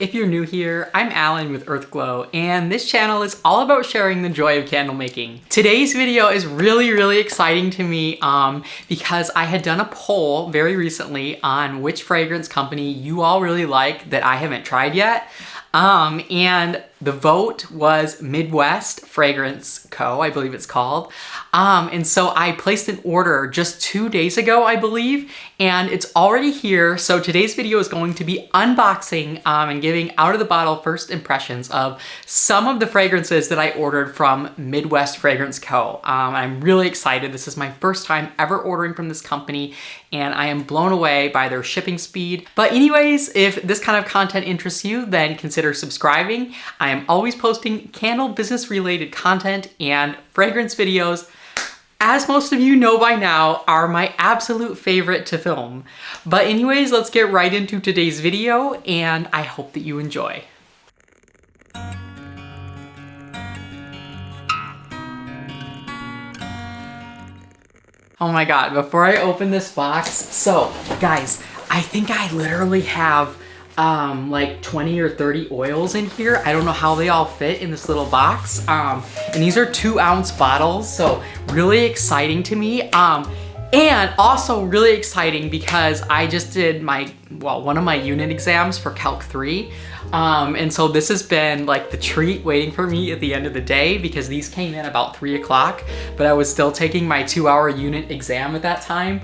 If you're new here, I'm Allen with Earthglow, and this channel is all about sharing the joy of candle making. Today's video is really exciting to me because I had done a poll very recently on which fragrance company you all really like that I haven't tried yet. And the vote was Midwest Fragrance Co., I believe it's called. And so I placed an order just 2 days ago, I believe, and it's already here. So today's video is going to be unboxing and giving out of the bottle first impressions of some of the fragrances that I ordered from Midwest Fragrance Co. I'm really excited. This is my first time ever ordering from this company, and I am blown away by their shipping speed. But anyways, if this kind of content interests you, then consider subscribing. I am always posting candle business related content, and fragrance videos, as most of you know by now, are my absolute favorite to film. But anyways, let's get right into today's video, and I hope that you enjoy. Oh my god, before I open this box, so guys, I think I literally have like 20 or 30 oils in here. I don't know how they all fit in this little box. And these are 2-ounce bottles, so really exciting to me. And also really exciting because I just did one of my unit exams for Calc 3. And so this has been like the treat waiting for me at the end of the day because these came in about 3 o'clock, but I was still taking my 2-hour unit exam at that time.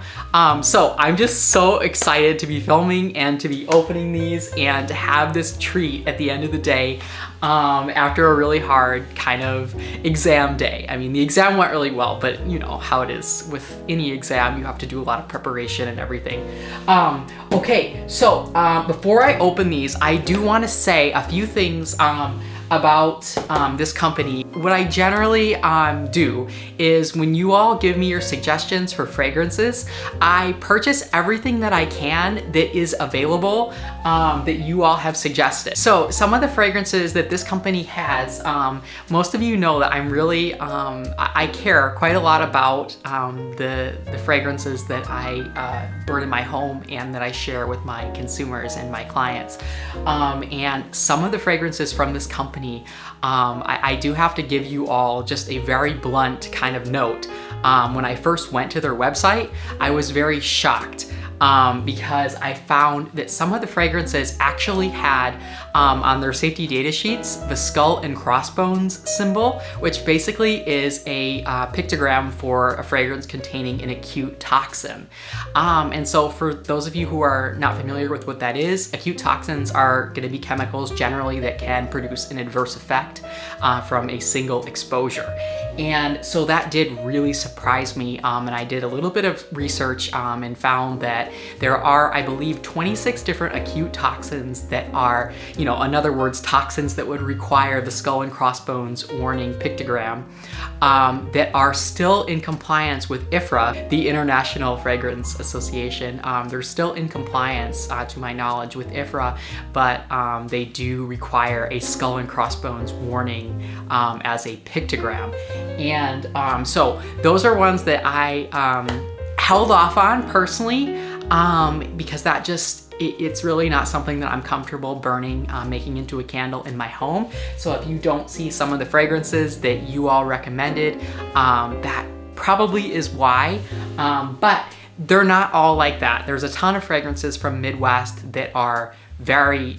So I'm just so excited to be filming and to be opening these and to have this treat at the end of the day after a really hard kind of exam day. I mean, the exam went really well, but you know how it is with any exam, you have to do a lot of preparation and everything. Okay, so before I open these, I do want to say a few things about this company. What I generally do is when you all give me your suggestions for fragrances, I purchase everything that I can that is available that you all have suggested. So some of the fragrances that this company has, most of you know that I'm really, I care quite a lot about the fragrances that I burn in my home and that I share with my consumers and my clients. And some of the fragrances from this company, I do have to give you all just a very blunt kind of note. When I first went to their website, I was very shocked because I found that some of the fragrances actually had on their safety data sheets the skull and crossbones symbol, which basically is a pictogram for a fragrance containing an acute toxin. And so for those of you who are not familiar with what that is, acute toxins are going to be chemicals generally that can produce an adverse effect from a single exposure. And so that did really surprise me, and I did a little bit of research and found that there are, I believe, 26 different acute toxins that are, you know, in other words, toxins that would require the skull and crossbones warning pictogram that are still in compliance with IFRA, the International Fragrance Association. They're still in compliance, to my knowledge, with IFRA, but they do require a skull and crossbones warning as a pictogram. And so those are ones that I held off on personally because that just, it's really not something that I'm comfortable burning, making into a candle in my home. So if you don't see some of the fragrances that you all recommended, that probably is why, but they're not all like that. There's a ton of fragrances from Midwest that are very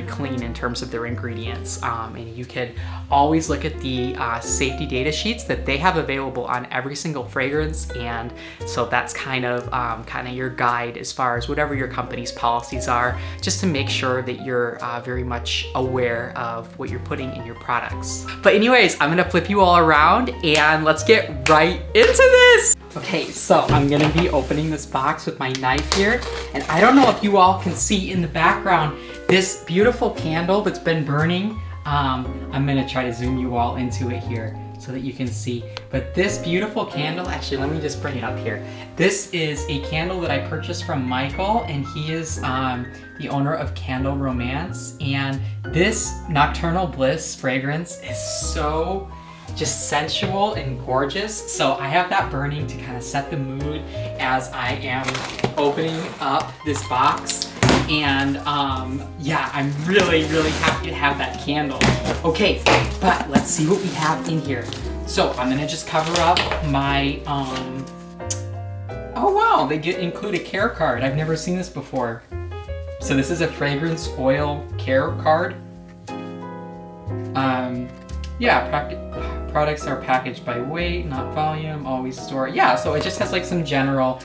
clean in terms of their ingredients, and you can always look at the safety data sheets that they have available on every single fragrance, and so that's kind of your guide as far as whatever your company's policies are, just to make sure that you're very much aware of what you're putting in your products. But anyways, I'm gonna flip you all around and let's get right into this. Okay, so I'm gonna be opening this box with my knife here, and I don't know if you all can see in the background this beautiful candle that's been burning. I'm gonna try to zoom you all into it here so that you can see, but this beautiful candle, actually let me just bring it up here. This is a candle that I purchased from Michael, and he is the owner of Candle Romance, and this Nocturnal Bliss fragrance is so just sensual and gorgeous. So I have that burning to kind of set the mood as I am opening up this box. And yeah, I'm really, really happy to have that candle. Okay, but let's see what we have in here. So I'm gonna just cover up my, oh wow, they include a care card. I've never seen this before. So this is a fragrance oil care card. Yeah, products are packaged by weight, not volume, always store. Yeah, so it just has like some general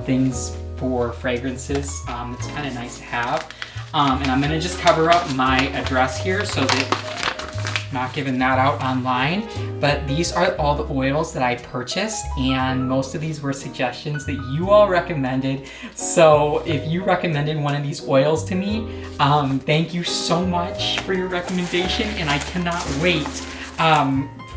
things for fragrances. It's kind of nice to have. And I'm gonna just cover up my address here so that I'm not giving that out online. But these are all the oils that I purchased, and most of these were suggestions that you all recommended. So if you recommended one of these oils to me, thank you so much for your recommendation, and I cannot wait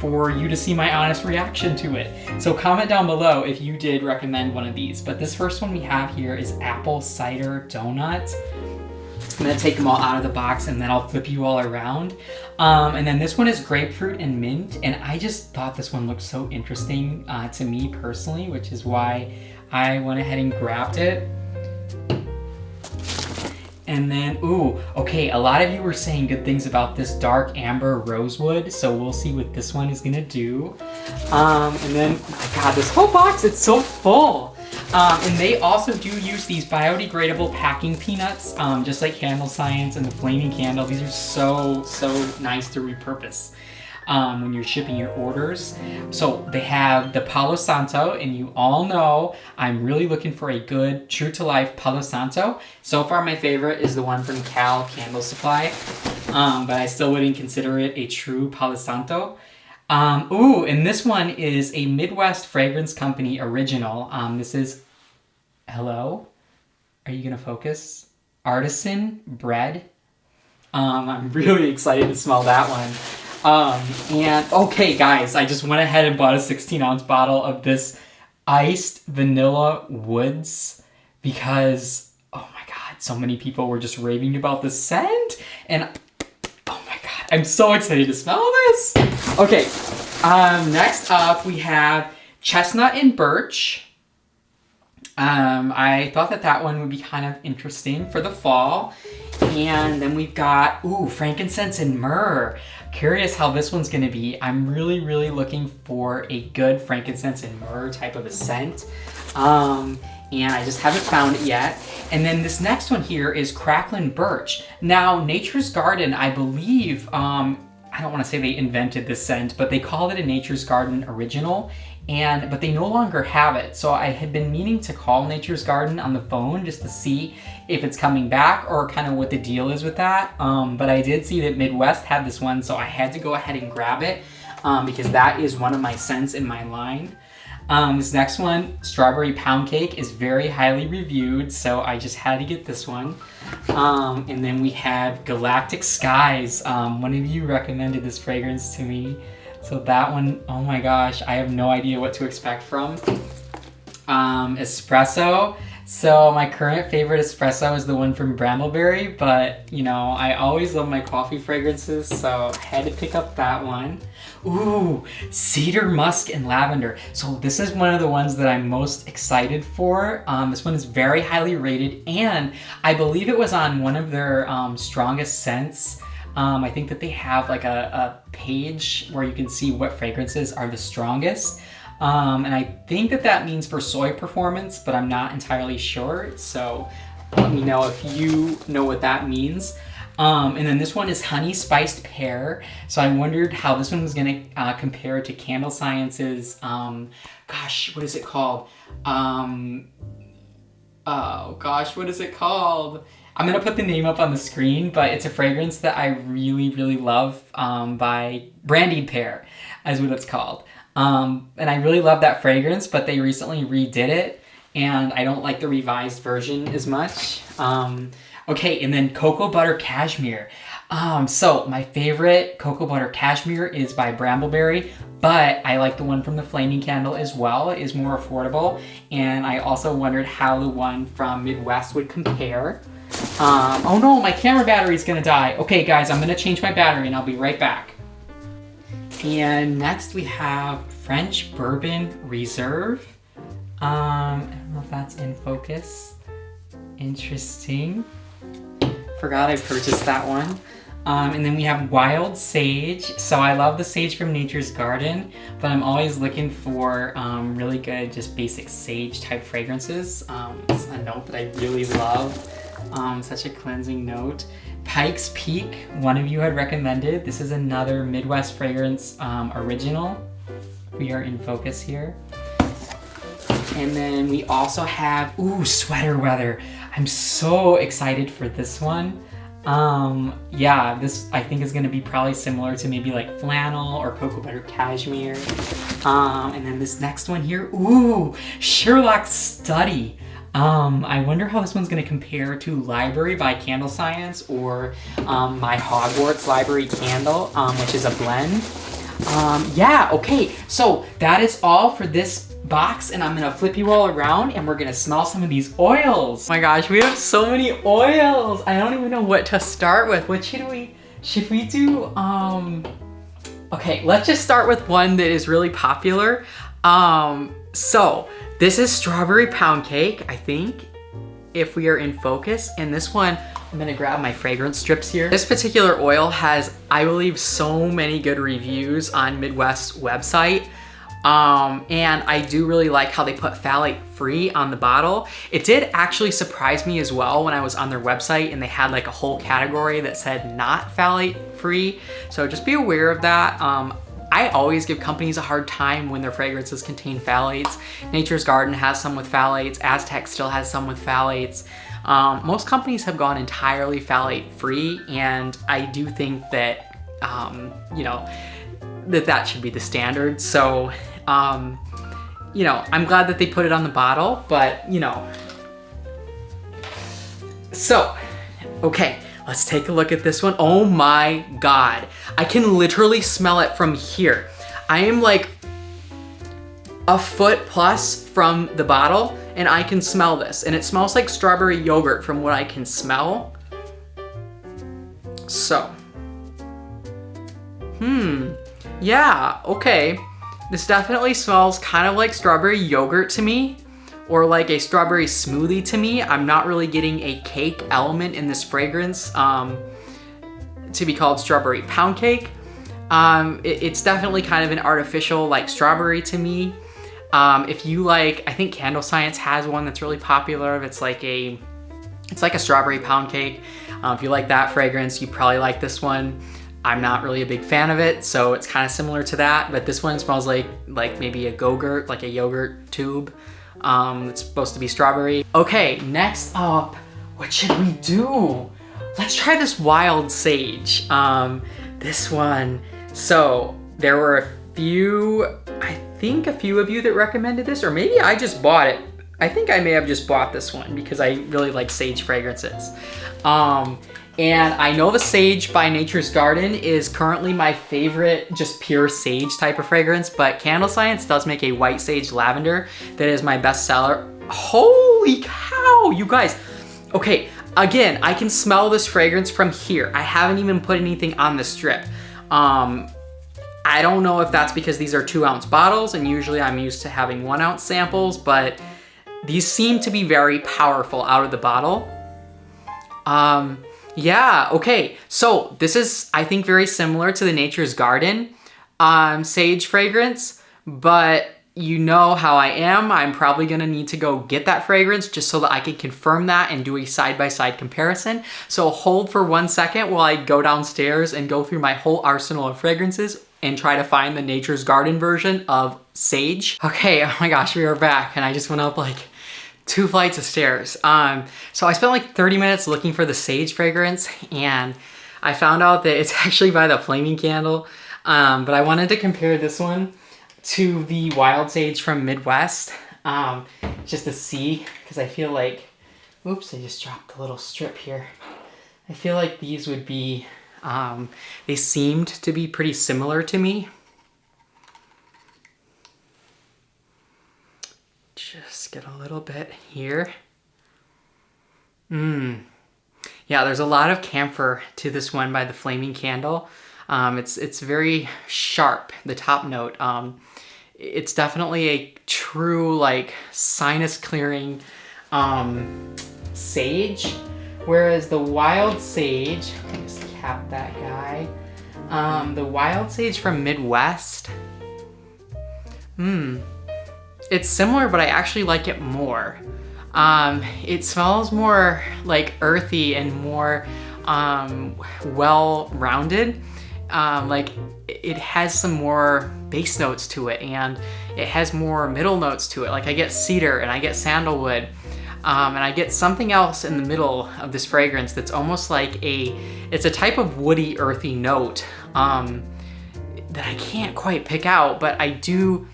for you to see my honest reaction to it. So comment down below if you did recommend one of these. But this first one we have here is apple cider donut. I'm gonna take them all out of the box and then I'll flip you all around. And then this one is grapefruit and mint, and I just thought this one looked so interesting to me personally, which is why I went ahead and grabbed it. And then, ooh, okay, a lot of you were saying good things about this dark amber rosewood, so we'll see what this one is gonna do. And then, oh my God, this whole box, it's so full. And they also do use these biodegradable packing peanuts, just like Candle Science and the Flaming Candle. These are so nice to repurpose when you're shipping your orders. So they have the Palo Santo, and you all know I'm really looking for a good true to life Palo Santo. So far my favorite is the one from Cal Candle Supply, but I still wouldn't consider it a true Palo Santo. Ooh, and this one is a Midwest Fragrance Company original. This is, hello? Are you gonna focus? Artisan bread. I'm really excited to smell that one. And okay guys, I just went ahead and bought a 16-ounce bottle of this iced vanilla woods because, oh my God, so many people were just raving about the scent, and I'm so excited to smell this. Okay, next up we have chestnut and birch. I thought that one would be kind of interesting for the fall. And then we've got, ooh, frankincense and myrrh. Curious how this one's gonna be. I'm really looking for a good frankincense and myrrh type of a scent. And I just haven't found it yet. And then this next one here is crackling birch. Now, Nature's Garden, I believe, I don't want to say they invented this scent, but they called it a Nature's Garden original, but they no longer have it. So I had been meaning to call Nature's Garden on the phone just to see if it's coming back or kind of what the deal is with that. But I did see that Midwest had this one, so I had to go ahead and grab it because that is one of my scents in my line. This next one, Strawberry Pound Cake, is very highly reviewed, so I just had to get this one. And then we have Galactic Skies. One of you recommended this fragrance to me. So that one, oh my gosh, I have no idea what to expect from. Espresso. So my current favorite espresso is the one from Brambleberry, but you know, I always love my coffee fragrances, so I had to pick up that one. Ooh, cedar, musk, and lavender. So this is one of the ones that I'm most excited for. This one is very highly rated, and I believe it was on one of their strongest scents. I think that they have like a page where you can see what fragrances are the strongest. And I think that means for soy performance, but I'm not entirely sure. So let me know if you know what that means. And then this one is Honey Spiced Pear. So I wondered how this one was gonna compare to Candle Science's, gosh, what is it called? Oh gosh, what is it called? I'm gonna put the name up on the screen, but it's a fragrance that I really love by Brandied Pear, is what it's called. And I really love that fragrance, but they recently redid it, and I don't like the revised version as much. Okay, and then Cocoa Butter Cashmere. So my favorite Cocoa Butter Cashmere is by Brambleberry, but I like the one from the Flaming Candle as well. It is more affordable, and I also wondered how the one from Midwest would compare. Oh no, my camera battery is gonna die. Okay guys, I'm gonna change my battery and I'll be right back. And next we have French Bourbon Reserve. I don't know if that's in focus. Interesting. Forgot I purchased that one. And then we have wild sage. So I love the sage from Nature's Garden, but I'm always looking for really good, just basic sage type fragrances. It's a note that I really love. Such a cleansing note. Pike's Peak, one of you had recommended. This is another Midwest fragrance original. We are in focus here. And then we also have, ooh, Sweater Weather. I'm so excited for this one. Yeah, this I think is gonna be probably similar to maybe like flannel or cocoa butter cashmere. And then this next one here, ooh, Sherlock Study. I wonder how this one's gonna compare to Library by Candle Science or my Hogwarts Library candle, which is a blend. Yeah, okay, so that is all for this box, and I'm gonna flip you all around and we're gonna smell some of these oils. Oh my gosh, we have so many oils. I don't even know what to start with. What should we do? Okay, let's just start with one that is really popular. So this is strawberry pound cake, I think, if we are in focus. And this one, I'm gonna grab my fragrance strips here. This particular oil has, I believe, so many good reviews on Midwest's website. And I do really like how they put phthalate free on the bottle. It did actually surprise me as well when I was on their website and they had like a whole category that said not phthalate free. So just be aware of that. I always give companies a hard time when their fragrances contain phthalates. Nature's Garden has some with phthalates. Aztec still has some with phthalates. Most companies have gone entirely phthalate free, and I do think that, you know, that should be the standard. So, you know, I'm glad that they put it on the bottle, but you know. So, okay, let's take a look at this one. Oh my God. I can literally smell it from here. I am like a foot plus from the bottle and I can smell this. And it smells like strawberry yogurt from what I can smell. So, yeah, okay. This definitely smells kind of like strawberry yogurt to me, or like a strawberry smoothie to me. I'm not really getting a cake element in this fragrance to be called strawberry pound cake. It's definitely kind of an artificial like strawberry to me. If you like, I think Candle Science has one that's really popular. It's like a strawberry pound cake. If you like that fragrance, you probably like this one. I'm not really a big fan of it, so it's kind of similar to that, but this one smells like maybe a Go-Gurt, like a yogurt tube. It's supposed to be strawberry. Okay, next up, what should we do? Let's try this wild sage. This one. So there were a few, I think a few of you that recommended this, or maybe I just bought it. I think I may have just bought this one because I really like sage fragrances. And I know the Sage by Nature's Garden is currently my favorite, just pure sage type of fragrance, but Candle Science does make a white sage lavender that is my best seller. Holy cow, you guys. Okay, again, I can smell this fragrance from here. I haven't even put anything on the strip. I don't know if that's because these are 2-ounce bottles and usually I'm used to having 1-ounce samples, but these seem to be very powerful out of the bottle. Yeah, okay, so this is, I think, very similar to the Nature's Garden sage fragrance, but you know how I am. I'm probably gonna need to go get that fragrance just so that I can confirm that and do a side-by-side comparison. So hold for 1 second while I go downstairs and go through my whole arsenal of fragrances and try to find the Nature's Garden version of sage. Okay, oh my gosh, we are back and I just went up like 2 flights of stairs. So I spent like 30 minutes looking for the sage fragrance and I found out that it's actually by the Flaming Candle. But I wanted to compare this one to the wild sage from Midwest, just to see, because I feel like, oops, I just dropped a little strip here. I feel like these would be, they seemed to be pretty similar to me. Just get a little bit here. Yeah, there's a lot of camphor to this one by the Flaming Candle. It's very sharp, the top note. It's definitely a true like sinus clearing sage. Whereas the wild sage, just cap that guy. The wild sage from Midwest, it's similar, but I actually like it more. It smells more like earthy and more well-rounded. Like it has some more base notes to it, and it has more middle notes to it. Like I get cedar and I get sandalwood, and I get something else in the middle of this fragrance that's almost like it's a type of woody, earthy note that I can't quite pick out, but I do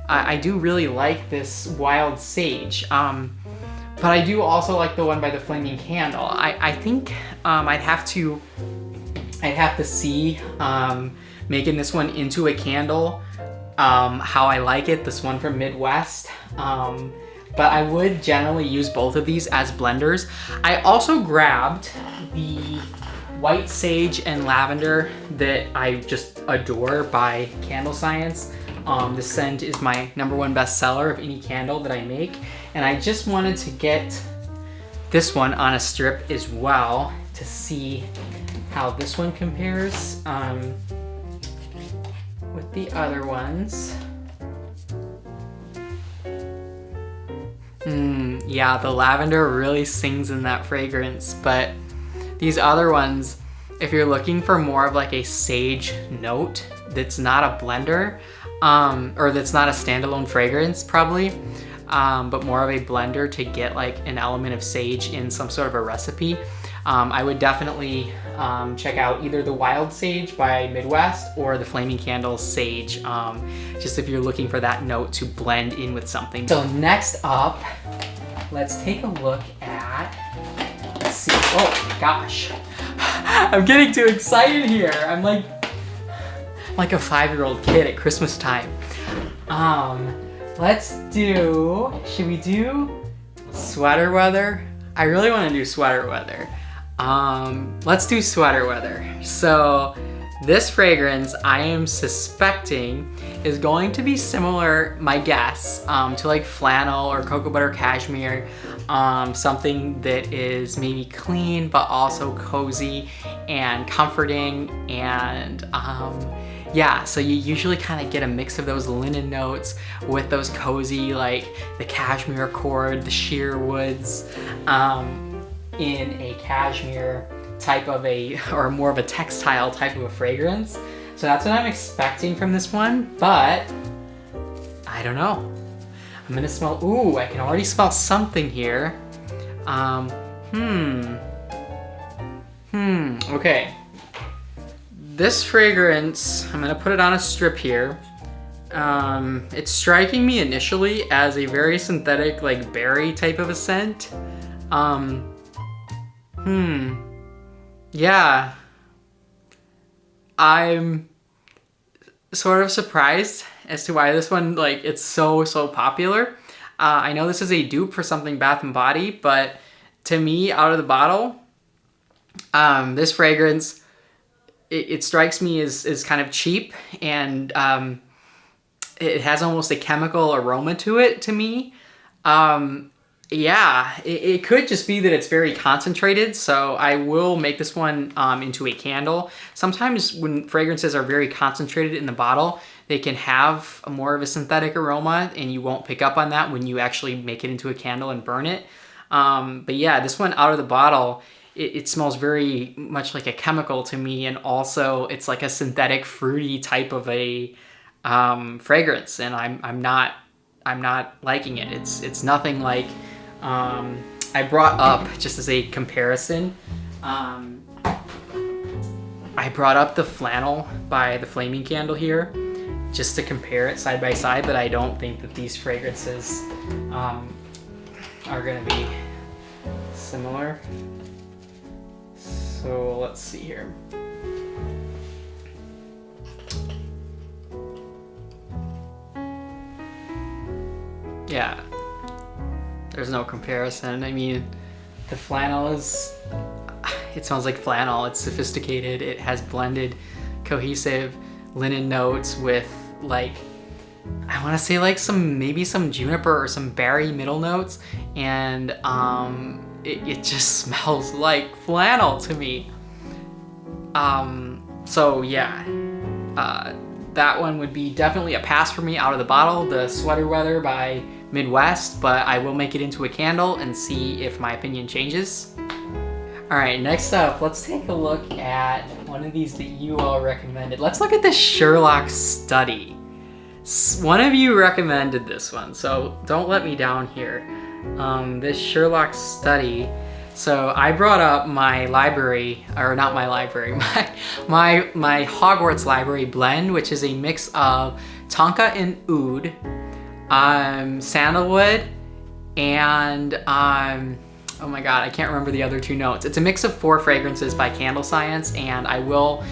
really like this wild sage. But I do also like the one by the Flaming Candle. I think I'd have to see making this one into a candle, how I like it, this one from Midwest. But I would generally use both of these as blenders. I also grabbed the white sage and lavender that I just adore by Candle Science. This scent is my #1 bestseller of any candle that I make. And I just wanted to get this one on a strip as well to see how this one compares with the other ones. Yeah, the lavender really sings in that fragrance, but these other ones, if you're looking for more of like a sage note that's not a blender, or that's not a standalone fragrance probably, but more of a blender to get like an element of sage in some sort of a recipe, I would definitely check out either the Wild Sage by Midwest or the Flaming Candle Sage, just if you're looking for that note to blend in with something. So next up, let's take a look at, let's see, oh gosh, I'm getting too excited here. I'm like a 5-year-old kid at Christmas time. Let's do, should we do sweater weather? I really want to do sweater weather. Let's do sweater weather. So this fragrance I am suspecting is going to be similar, my guess, to like flannel or cocoa butter cashmere, something that is maybe clean but also cozy and comforting, and yeah, so you usually kind of get a mix of those linen notes with those cozy, like the cashmere cord, the sheer woods, in a cashmere type of or more of a textile type of a fragrance. So that's what I'm expecting from this one, but I don't know. I'm gonna smell, ooh, I can already smell something here. Okay. This fragrance, I'm gonna put it on a strip here. It's striking me initially as a very synthetic, like berry type of a scent. Yeah. I'm sort of surprised as to why this one, like, it's so popular. I know this is a dupe for something Bath & Body, but to me, out of the bottle, this fragrance, it strikes me as kind of cheap, and it has almost a chemical aroma to it to me. Yeah, it could just be that it's very concentrated, so I will make this one into a candle. Sometimes when fragrances are very concentrated in the bottle, they can have more of a synthetic aroma, and you won't pick up on that when you actually make it into a candle and burn it. But yeah, this one out of the bottle, it smells very much like a chemical to me, and also it's like a synthetic fruity type of a fragrance, and I'm not liking it. It's nothing like, I brought up, just as a comparison, I brought up the flannel by the Flaming Candle here just to compare it side by side, but I don't think that these fragrances are gonna be similar. So let's see here. Yeah, there's no comparison. I mean, the flannel it smells like flannel. It's sophisticated. It has blended, cohesive linen notes with, like, I want to say like maybe some juniper or some berry middle notes, and it just smells like flannel to me. So yeah, that one would be definitely a pass for me out of the bottle, the Sweater Weather by Midwest, but I will make it into a candle and see if my opinion changes. All right, next up, let's take a look at one of these that you all recommended. Let's look at the Sherlock Study. One of you recommended this one, so don't let me down here. This Sherlock Study. So I brought up my library, or not my library, my Hogwarts Library blend, which is a mix of Tonka and Oud, sandalwood, and oh my god, I can't remember the other two notes. It's a mix of 4 fragrances by Candle Science, and I will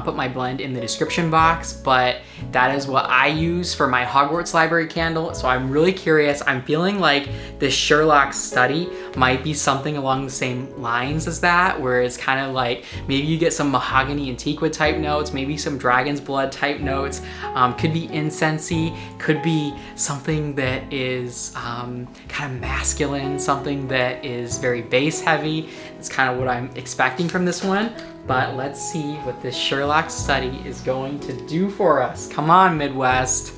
put my blend in the description box, but that is what I use for my Hogwarts Library candle, so I'm really curious. I'm feeling like this Sherlock Study might be something along the same lines as that, where it's kind of like, maybe you get some mahogany and teakwood type notes, maybe some dragon's blood type notes, could be incensey, could be something that is kind of masculine, something that is very bass heavy. It's kind of what I'm expecting from this one, but let's see what this Sherlock Study is going to do for us. Come on, Midwest.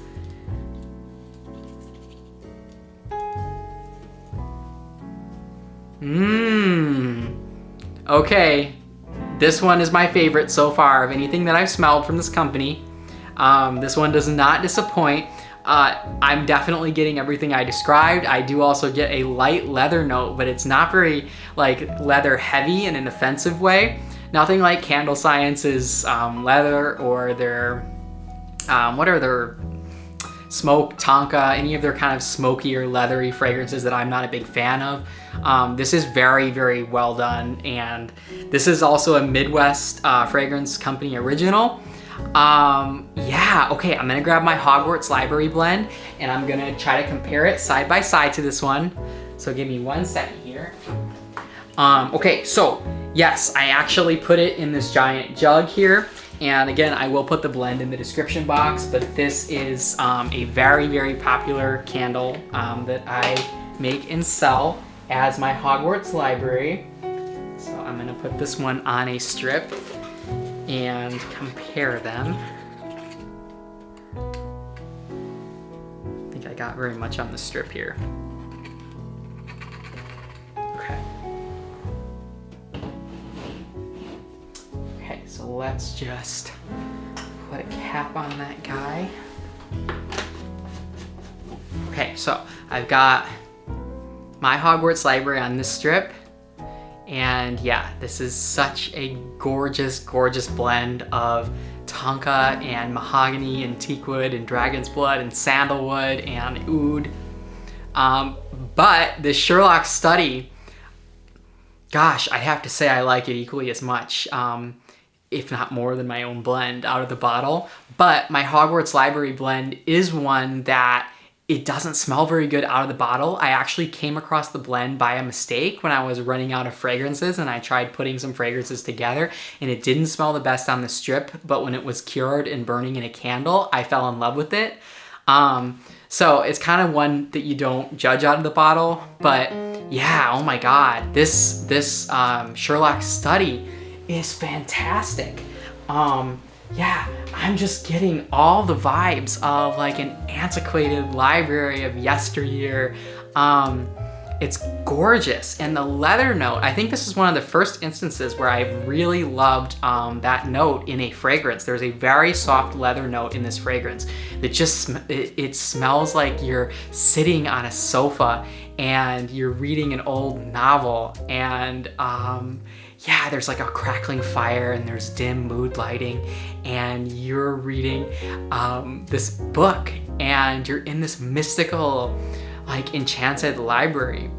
Okay, this one is my favorite so far of anything that I've smelled from this company. This one does not disappoint. I'm definitely getting everything I described. I do also get a light leather note, but it's not very like leather heavy in an offensive way. Nothing like Candle Science's leather, or their, what are their smoke, Tonka, any of their kind of smoky or leathery fragrances that I'm not a big fan of. This is very, very well done, and this is also a Midwest fragrance company original. Yeah, okay, I'm gonna grab my Hogwarts Library blend, and I'm gonna try to compare it side by side to this one. So give me 1 second here. Okay, so yes, I actually put it in this giant jug here. And again, I will put the blend in the description box, but this is a very, very popular candle that I make and sell as my Hogwarts Library. So I'm gonna put this one on a strip and compare them. I think I got very much on the strip here. Okay. Okay, so let's just put a cap on that guy. Okay, so I've got my Hogwarts Library on this strip. And yeah, this is such a gorgeous, gorgeous blend of Tonka and mahogany and teakwood and dragon's blood and sandalwood and oud. But the Sherlock Study, gosh, I have to say I like it equally as much, if not more than my own blend out of the bottle. But my Hogwarts Library blend is one that it doesn't smell very good out of the bottle. I actually came across the blend by a mistake when I was running out of fragrances, and I tried putting some fragrances together, and it didn't smell the best on the strip, but when it was cured and burning in a candle, I fell in love with it. So it's kind of one that you don't judge out of the bottle, but yeah, oh my God, this Sherlock Study is fantastic. Yeah, I'm just getting all the vibes of like an antiquated library of yesteryear. It's gorgeous, and the leather note, I think this is one of the first instances where I've really loved that note in a fragrance. There's a very soft leather note in this fragrance that just, it smells like you're sitting on a sofa and you're reading an old novel, and yeah, there's like a crackling fire and there's dim mood lighting, and you're reading this book, and you're in this mystical, like, enchanted library.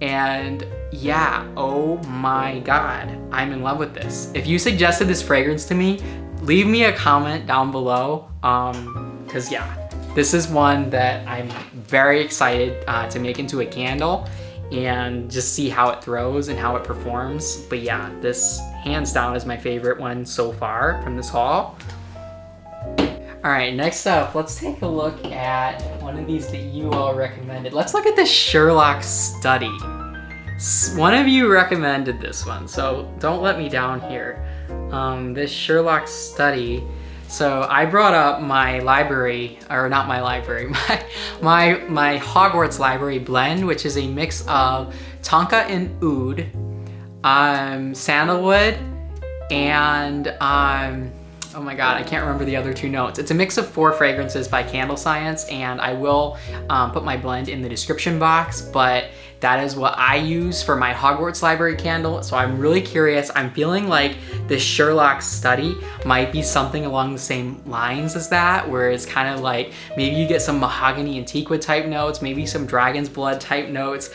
And yeah, oh my God, I'm in love with this. If you suggested this fragrance to me, leave me a comment down below, because yeah, this is one that I'm very excited to make into a candle and just see how it throws and how it performs. But yeah, this hands down is my favorite one so far from this haul. All right, next up, let's take a look at one of these that you all recommended. Let's look at the Sherlock Study. One of you recommended this one, so don't let me down here. This Sherlock Study. So I brought up my library, or not my library, my Hogwarts Library blend, which is a mix of Tonka and Oud, sandalwood, and oh my god, I can't remember the other 2 notes. It's a mix of 4 fragrances by Candle Science, and I will put my blend in the description box, but that is what I use for my Hogwarts Library candle. So I'm really curious. I'm feeling like this Sherlock Study might be something along the same lines as that, where it's kind of like maybe you get some mahogany and teakwood type notes, maybe some dragon's blood type notes,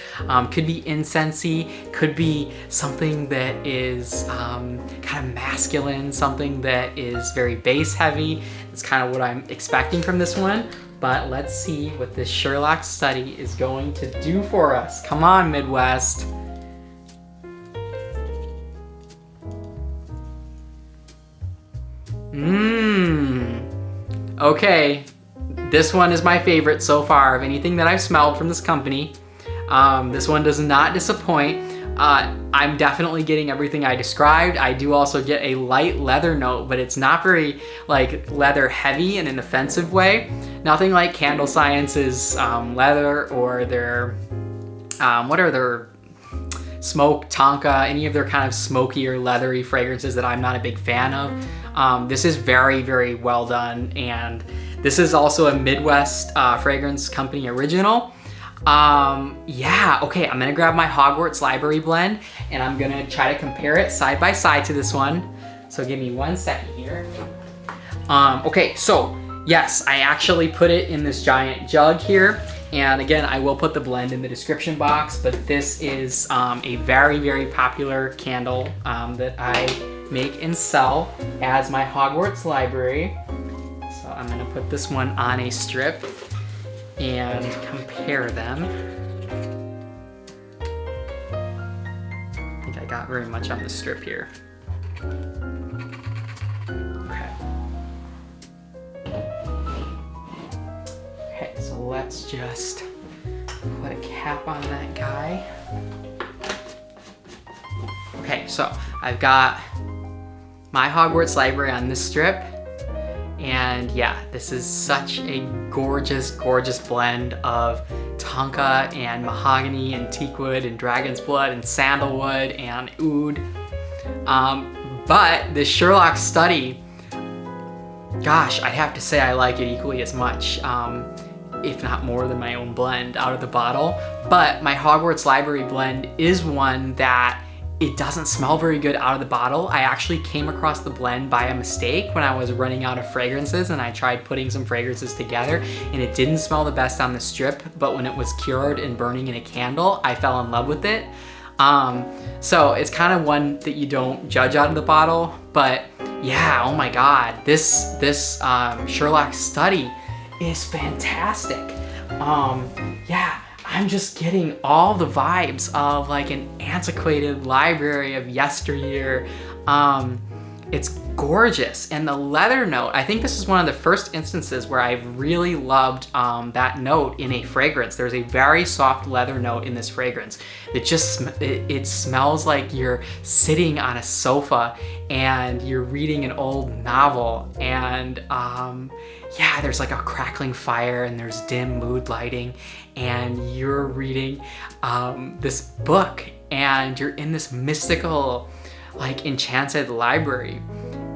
could be incensey, could be something that is kind of masculine, something that is very bass heavy. That's kind of what I'm expecting from this one. But let's see what this Sherlock Study is going to do for us. Come on, Midwest. Okay, this one is my favorite so far of anything that I've smelled from this company. This one does not disappoint. I'm definitely getting everything I described. I do also get a light leather note, but it's not very like leather heavy in an offensive way. Nothing like Candle Science's leather or their, what are their smoke, Tonka, any of their kind of smoky or leathery fragrances that I'm not a big fan of. This is very, very well done, and this is also a Midwest fragrance company original. Yeah, okay, I'm gonna grab my Hogwarts Library blend and I'm gonna try to compare it side by side to this one. So give me 1 second here. Okay, so yes, I actually put it in this giant jug here. And again, I will put the blend in the description box, but this is a very, very popular candle that I make and sell as my Hogwarts Library. So I'm gonna put this one on a strip and compare them. I think I got very much on the strip here. Okay. Okay, so let's just put a cap on that guy. Okay, so I've got my Hogwarts Library on this strip. And yeah, this is such a gorgeous, gorgeous blend of Tonka and mahogany and teakwood and dragon's blood and sandalwood and oud. But this Sherlock Study, gosh, I'd have to say I like it equally as much, if not more than my own blend out of the bottle. But my Hogwarts Library blend is one that it doesn't smell very good out of the bottle. I actually came across the blend by a mistake when I was running out of fragrances, and I tried putting some fragrances together and it didn't smell the best on the strip, but when it was cured and burning in a candle, I fell in love with it. So it's kind of one that you don't judge out of the bottle, but yeah, oh my God, this Sherlock Study is fantastic. Yeah. I'm just getting all the vibes of like an antiquated library of yesteryear. It's gorgeous. And the leather note, I think this is one of the first instances where I've really loved that note in a fragrance. There's a very soft leather note in this fragrance. It smells like you're sitting on a sofa and you're reading an old novel, and yeah, there's like a crackling fire and there's dim mood lighting, and you're reading this book and you're in this mystical, like, enchanted library.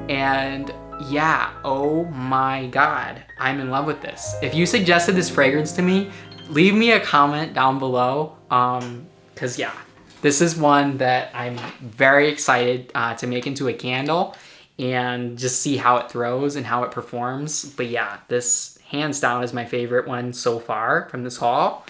And yeah, oh my God, I'm in love with this. If you suggested this fragrance to me, leave me a comment down below, because yeah, this is one that I'm very excited to make into a candle and just see how it throws and how it performs. But yeah, this hands down is my favorite one so far from this haul.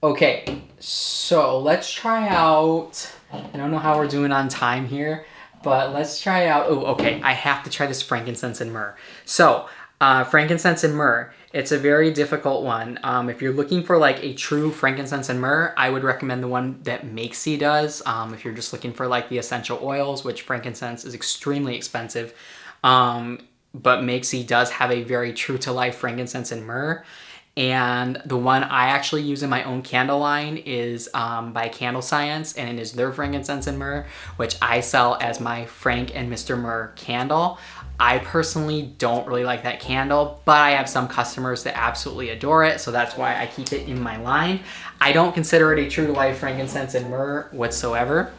Okay, so let's try out, I don't know how we're doing on time here, but let's try out, oh, okay, I have to try this frankincense and myrrh. So, frankincense and myrrh, it's a very difficult one. If you're looking for like a true frankincense and myrrh, I would recommend the one that Makesy does. If you're just looking for like the essential oils, which frankincense is extremely expensive, but Makesy does have a very true to life frankincense and myrrh. And the one I actually use in my own candle line is by Candle Science, and it is their frankincense and myrrh, which I sell as my Frank and Mr. Myrrh candle. I personally don't really like that candle, but I have some customers that absolutely adore it, so that's why I keep it in my line. I don't consider it a true to life frankincense and myrrh whatsoever.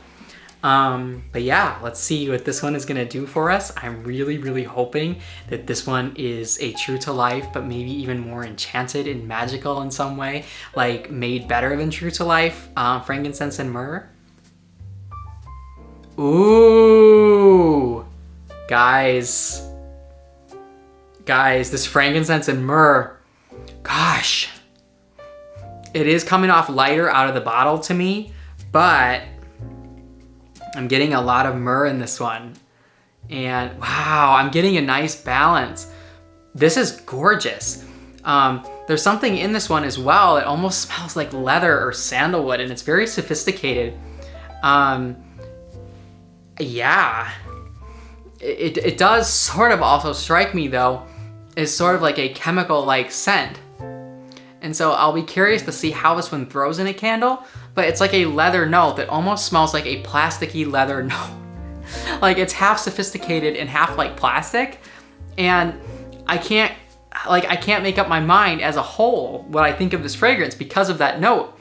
But yeah, let's see what this one is gonna do for us. I'm really hoping that this one is a true to life, but maybe even more enchanted and magical in some way, like made better than true to life frankincense and myrrh. Ooh, guys, this frankincense and myrrh, gosh, it is coming off lighter out of the bottle to me, but I'm getting a lot of myrrh in this one. And wow, I'm getting a nice balance. This is gorgeous. There's something in this one as well. It almost smells like leather or sandalwood, and it's very sophisticated. Yeah, it does sort of also strike me though, as sort of like a chemical-like scent. And so I'll be curious to see how this one throws in a candle, but it's like a leather note that almost smells like a plasticky leather note. Like it's half sophisticated and half like plastic. And I can't make up my mind as a whole what I think of this fragrance because of that note.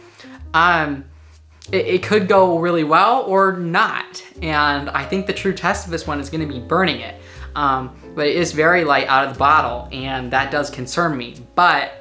It could go really well or not. And I think the true test of this one is gonna be burning it. But it is very light out of the bottle, and that does concern me. But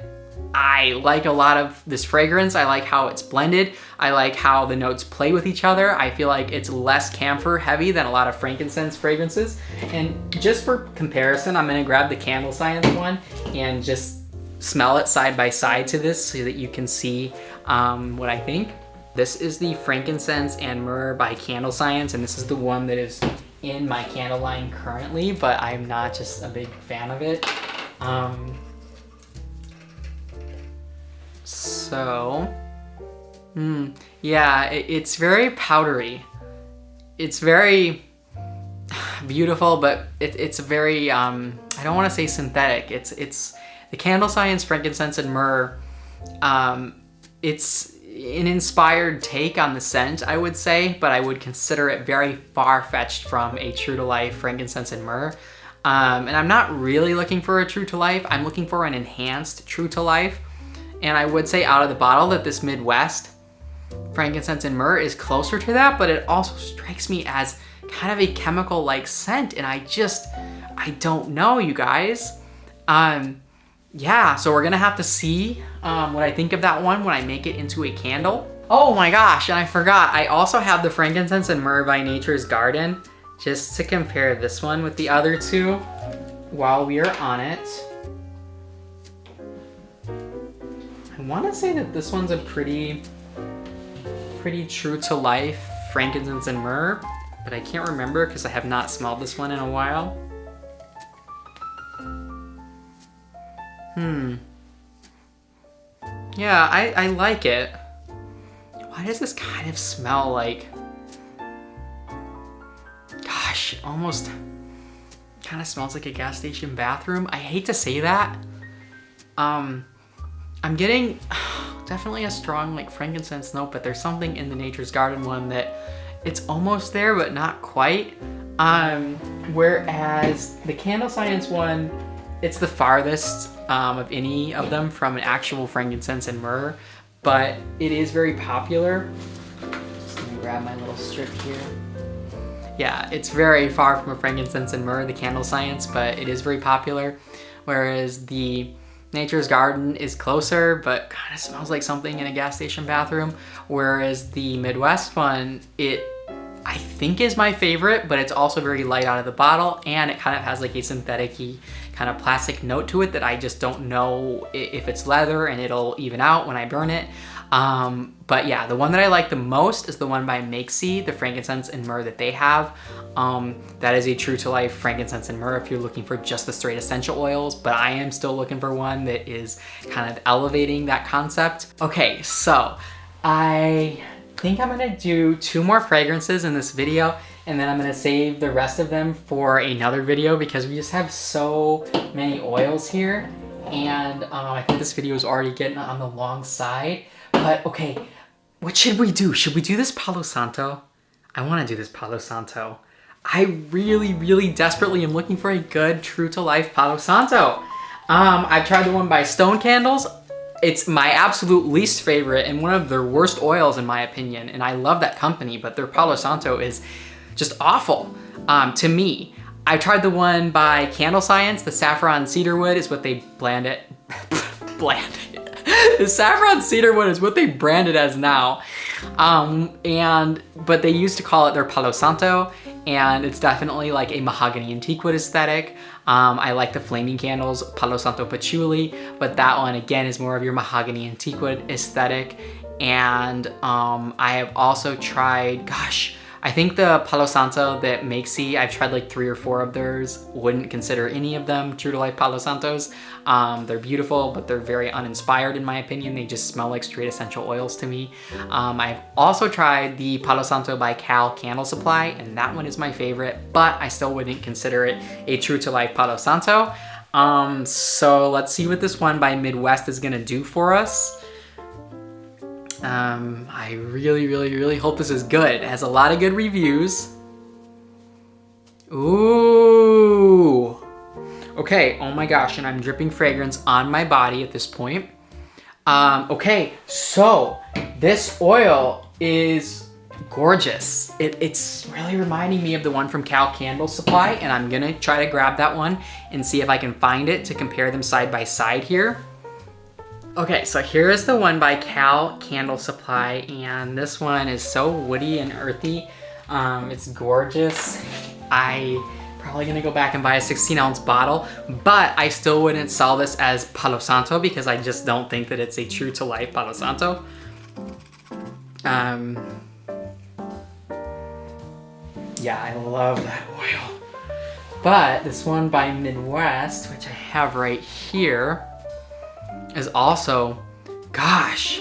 I like a lot of this fragrance. I like how it's blended. I like how the notes play with each other. I feel like it's less camphor heavy than a lot of frankincense fragrances. And just for comparison, I'm gonna grab the Candle Science one and just smell it side by side to this so that you can see what I think. This is the frankincense and myrrh by Candle Science, and this is the one that is in my candle line currently, but I'm not just a big fan of it. Yeah, it's very powdery. It's very beautiful, but it's very, I don't want to say synthetic. It's the Candle Science frankincense and myrrh. It's an inspired take on the scent, I would say, but I would consider it very far-fetched from a true to life frankincense and myrrh. And I'm not really looking for a true to life. I'm looking for an enhanced true to life. And I would say out of the bottle that this Midwest frankincense and myrrh is closer to that, but it also strikes me as kind of a chemical-like scent, and I don't know, you guys. Yeah, so we're gonna have to see what I think of that one when I make it into a candle. Oh my gosh, and I forgot, I also have the frankincense and myrrh by Nature's Garden, just to compare this one with the other two while we are on it. I want to say that this one's a pretty true to life frankincense and myrrh, but I can't remember because I have not smelled this one in a while. Yeah, I like it. Why does this kind of smell like, gosh, almost kind of smells like a gas station bathroom? I hate to say that. I'm getting definitely a strong like frankincense note, but there's something in the Nature's Garden one that it's almost there, but not quite. Whereas the Candle Science one, it's the farthest of any of them from an actual frankincense and myrrh, but it is very popular. Just gonna grab my little strip here. Yeah, it's very far from a frankincense and myrrh, the Candle Science, but it is very popular. Whereas the Nature's Garden is closer, but kind of smells like something in a gas station bathroom. Whereas the Midwest one, I think is my favorite, but it's also very light out of the bottle, and it kind of has like a synthetic-y kind of plastic note to it that I just don't know if it's leather, and it'll even out when I burn it. But yeah, the one that I like the most is the one by Makesy, the frankincense and myrrh that they have. That is a true to life frankincense and myrrh if you're looking for just the straight essential oils, but I am still looking for one that is kind of elevating that concept. Okay, so I think I'm gonna do 2 more fragrances in this video, and then I'm gonna save the rest of them for another video because we just have so many oils here. And I think this video is already getting on the long side. But okay, what should we do? Should we do this Palo Santo? I want to do this Palo Santo. I really, really desperately am looking for a good, true-to-life Palo Santo. I've tried the one by Stone Candles. It's my absolute least favorite and one of their worst oils in my opinion. And I love that company, but their Palo Santo is just awful to me. I tried the one by Candle Science. The saffron cedarwood is what they blend it. The saffron cedarwood is what they brand it as now. But they used to call it their Palo Santo, and it's definitely like a mahogany antique wood aesthetic. I like the flaming candles, Palo Santo Patchouli, but that one again is more of your mahogany antique wood aesthetic. And I have also tried, gosh, I think the Palo Santo that Makesy, I've tried like 3 or 4 of theirs. Wouldn't consider any of them true to life Palo Santos. They're beautiful, but they're very uninspired in my opinion. They just smell like straight essential oils to me. I've also tried the Palo Santo by Cal Candle Supply, and that one is my favorite, but I still wouldn't consider it a true to life Palo Santo. So let's see what this one by Midwest is gonna do for us. I really, really, really hope this is good. It has a lot of good reviews. Ooh. Okay, oh my gosh, and I'm dripping fragrance on my body at this point. Okay, so this oil is gorgeous. It's really reminding me of the one from Cal Candle Supply, and I'm gonna try to grab that one and see if I can find it to compare them side by side here. Okay, so here is the one by Cal Candle Supply, and this one is so woody and earthy. It's gorgeous. I'm probably gonna go back and buy a 16-ounce bottle, but I still wouldn't sell this as Palo Santo because I just don't think that it's a true to life Palo Santo. Yeah, I love that oil. But this one by Midwest, which I have right here, is also, gosh,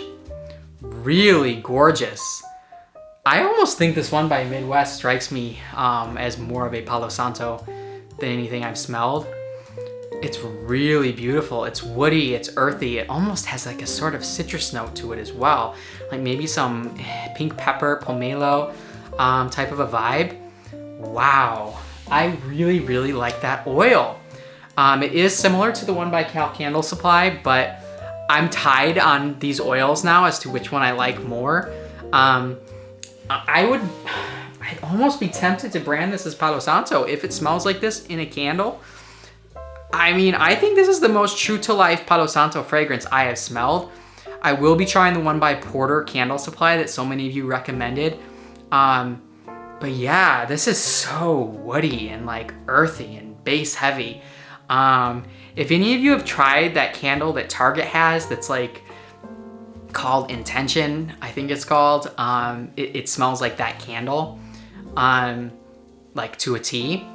really gorgeous. I almost think this one by Midwest strikes me as more of a Palo Santo than anything I've smelled. It's really beautiful. It's woody, it's earthy. It almost has like a sort of citrus note to it as well. Like maybe some pink pepper, pomelo type of a vibe. Wow, I really, really like that oil. It is similar to the one by Cal Candle Supply, but I'm tied on these oils now as to which one I like more. I'd almost be tempted to brand this as Palo Santo if it smells like this in a candle. I mean, I think this is the most true to life Palo Santo fragrance I have smelled. I will be trying the one by Porter Candle Supply that so many of you recommended. But yeah, this is so woody and like earthy and bass heavy. If any of you have tried that candle that Target has that's like called Intention, I think it's called, it smells like that candle, like to a T.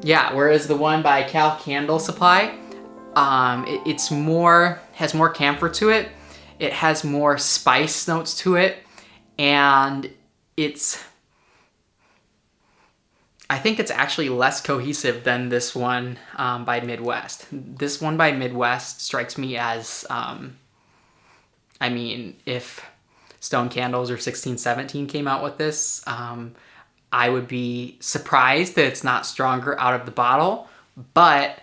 Yeah, whereas the one by Cal Candle Supply, it's more, has more camphor to it. It has more spice notes to it, and I think it's actually less cohesive than this one by Midwest. This one by Midwest strikes me as, I mean, if Stone Candles or 1617 came out with this, I would be surprised that it's not stronger out of the bottle, but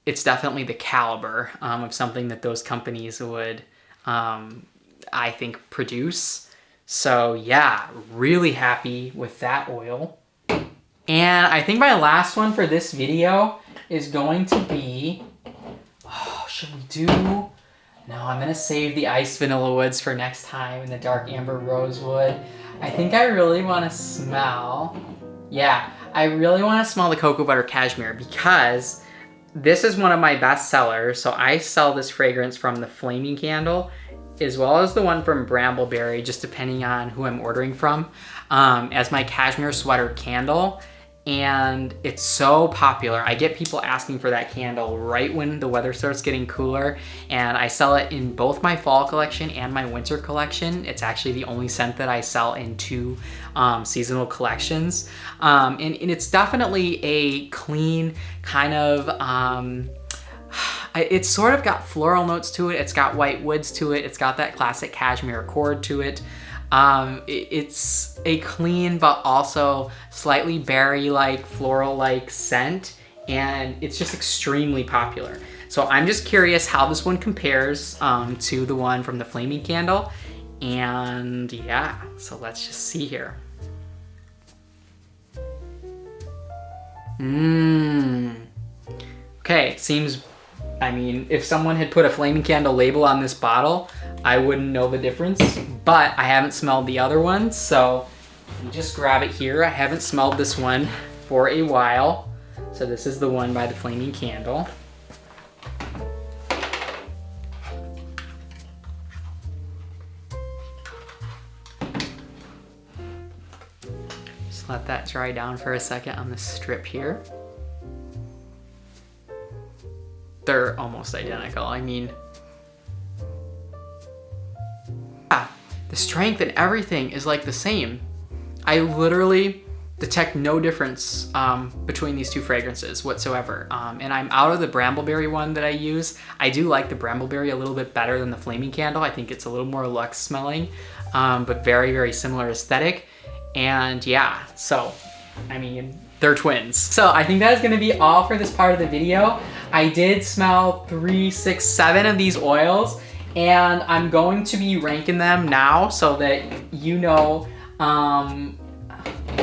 it's definitely the caliber of something that those companies would, I think, produce. So yeah, really happy with that oil. And I think my last one for this video is going to be, oh, should we do, no, I'm gonna save the Iced Vanilla Woods for next time and the Dark Amber Rosewood. I think I really wanna smell, yeah, I really wanna smell the Cocoa Butter Cashmere because this is one of my best sellers. So I sell this fragrance from the Flaming Candle as well as the one from Brambleberry, just depending on who I'm ordering from, as my cashmere sweater candle. And it's so popular. I get people asking for that candle right when the weather starts getting cooler, and I sell it in both my fall collection and my winter collection. It's actually the only scent that I sell in 2 seasonal collections. And it's definitely a clean kind of, It's sort of got floral notes to it. It's got white woods to it. It's got that classic cashmere accord to it. It's a clean but also slightly berry-like, floral-like scent, and it's just extremely popular. So I'm just curious how this one compares to the one from the Flaming Candle. And yeah, so let's just see here. Okay, seems, I mean, if someone had put a Flaming Candle label on this bottle, I wouldn't know the difference, but I haven't smelled the other one, so let me just grab it here. I haven't smelled this one for a while. So this is the one by the Flaming Candle. Just let that dry down for a second on the strip here. They're almost identical. I mean, yeah, the strength and everything is like the same. I literally detect no difference between these two fragrances whatsoever. And I'm out of the Brambleberry one that I use. I do like the Brambleberry a little bit better than the Flaming Candle. I think it's a little more luxe smelling, but very, very similar aesthetic. And yeah, so, I mean, they're twins. So I think that is gonna be all for this part of the video. I did smell 3, 6, 7 of these oils, and I'm going to be ranking them now so that you know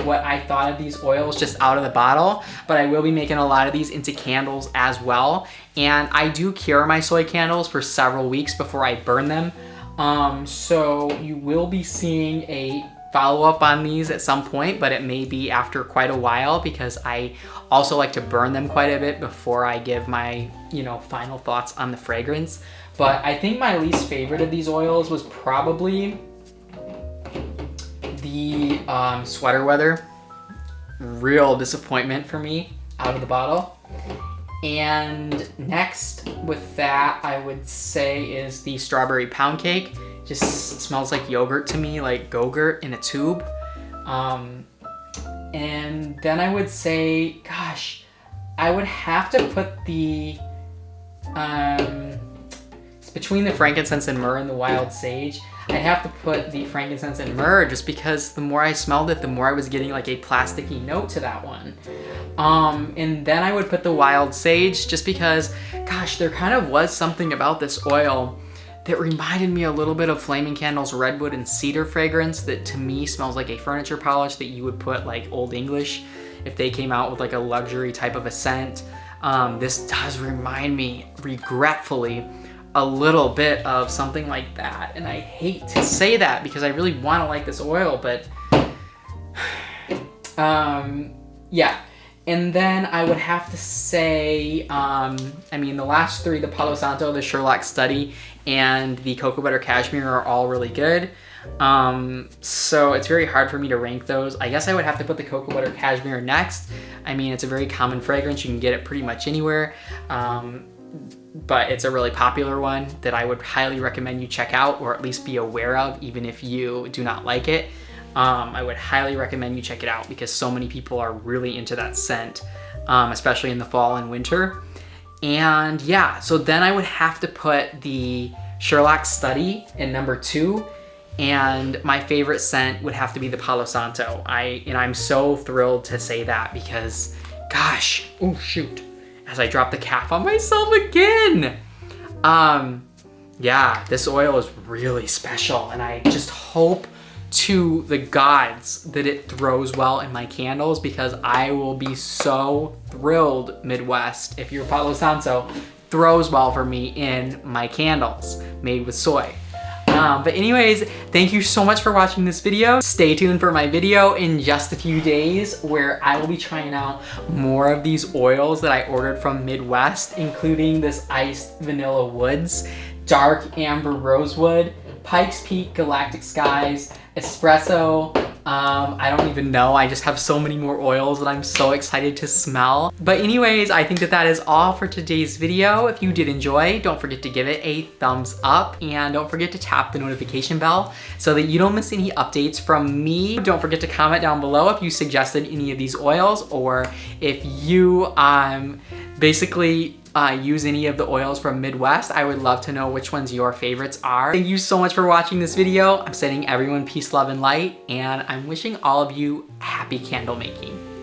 what I thought of these oils just out of the bottle, but I will be making a lot of these into candles as well. And I do cure my soy candles for several weeks before I burn them. So you will be seeing a follow-up on these at some point, but it may be after quite a while because I also like to burn them quite a bit before I give my, final thoughts on the fragrance. But I think my least favorite of these oils was probably the Sweater Weather. Real disappointment for me out of the bottle. And next with that, I would say is the Strawberry Pound Cake. Just smells like yogurt to me, like Go-Gurt in a tube. And then I would say, gosh, I would have to put the, it's between the frankincense and myrrh and the wild sage. I'd have to put the frankincense and myrrh just because the more I smelled it, the more I was getting like a plasticky note to that one. And then I would put the wild sage just because, gosh, there kind of was something about this oil that reminded me a little bit of Flaming Candle's redwood and cedar fragrance that to me smells like a furniture polish that you would put like Old English if they came out with like a luxury type of a scent. This does remind me, regretfully, a little bit of something like that. And I hate to say that because I really want to like this oil, but yeah. And then I would have to say, I mean, the last three, the Palo Santo, the Sherlock Study, and the Cocoa Butter Cashmere are all really good. So it's very hard for me to rank those. I guess I would have to put the Cocoa Butter Cashmere next. I mean, it's a very common fragrance. You can get it pretty much anywhere. But it's a really popular one that I would highly recommend you check out or at least be aware of, even if you do not like it. I would highly recommend you check it out because so many people are really into that scent, especially in the fall and winter. And yeah, so then I would have to put the Sherlock Study in number 2, and my favorite scent would have to be the Palo Santo. I'm so thrilled to say that because, gosh, oh shoot, as I drop the cap on myself again. Yeah, this oil is really special, and I just hope to the gods that it throws well in my candles because I will be so thrilled, Midwest, if your Palo Santo throws well for me in my candles made with soy. But anyways, thank you so much for watching this video. Stay tuned for my video in just a few days where I will be trying out more of these oils that I ordered from Midwest, including this Iced Vanilla Woods, Dark Amber Rosewood, Pikes Peak Galactic Skies, Espresso, I don't even know. I just have so many more oils that I'm so excited to smell. But anyways, I think that is all for today's video. If you did enjoy, don't forget to give it a thumbs up and don't forget to tap the notification bell so that you don't miss any updates from me. Don't forget to comment down below if you suggested any of these oils or if you basically use any of the oils from Midwest. I would love to know which ones your favorites are. Thank you so much for watching this video. I'm sending everyone peace, love, and light, and I'm wishing all of you happy candle making.